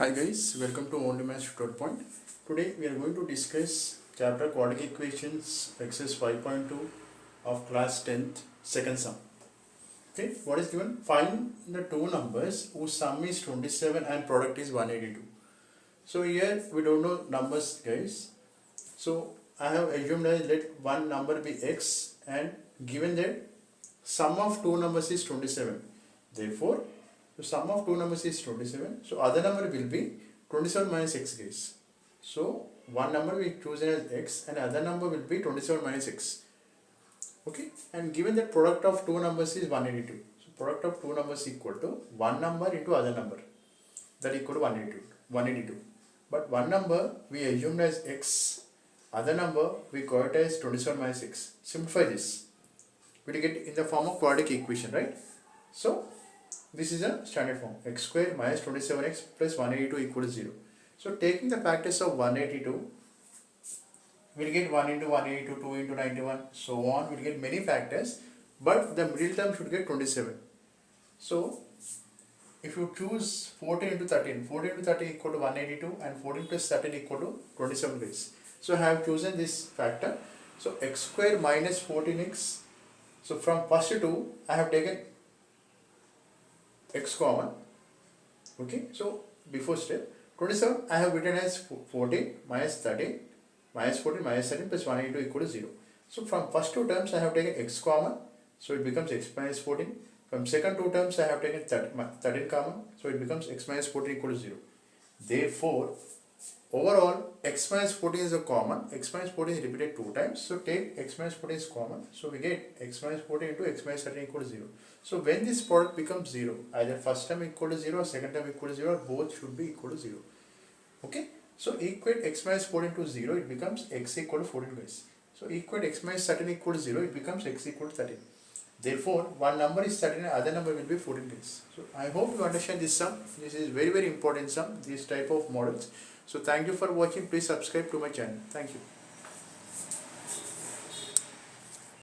Hi guys, welcome to Only Maths Tutorial Point. Today we are going to discuss chapter Quadratic Equations exercise 5.2 of class 10th second sum. Okay, what is given? Find the two numbers whose sum is 27 and product is 182. So here we don't know numbers guys. So I have assumed that let one number be x and given that sum of two numbers is 27. Therefore, the sum of two numbers is 27. So other number will be 27 minus x guys. So one number we chosen as x and other number will be 27 minus x. Okay, and given that product of two numbers is 182. So product of two numbers equal to one number into other number, that equal to 182. But one number we assumed as x, other number we got as 27 minus x. Simplify this, we will get in the form of quadratic equation, right? So this is a standard form, x square minus 27x plus 182 equal to 0. So taking the factors of 182, we will get 1 into 182, 2 into 91, so on. We will get many factors, but the middle term should get 27. So if you choose 14 into 13, 14 into 13 equal to 182 and 14 plus 13 equal to 27 guys. So I have chosen this factor. So x square minus 14x. So from first to 2, I have taken x common. Okay, so before step 27 I have written as 14 minus 13 minus 14 minus 13 plus 182 equal to 0. So from first two terms I have taken x common, so it becomes x minus 14. From second two terms I have taken 13 common, so it becomes x minus 14 equal to 0. Therefore overall x minus 14 is a common, x minus 14 is repeated two times, so take x minus 14 is common, so we get x minus 14 into x minus 13 equal to 0. So when this product becomes 0, either first term equal to 0 or second term equal to 0, or both should be equal to 0. Okay, so equate x minus 14 to 0, it becomes x equal to 14 guys. So equate x minus 13 equal to 0, it becomes x equal to 13. Therefore one number is 13 and other number will be 14 guys. So I hope you understand this sum. This is very important sum, this type of models. So thank you for watching. Please subscribe to my channel. Thank you.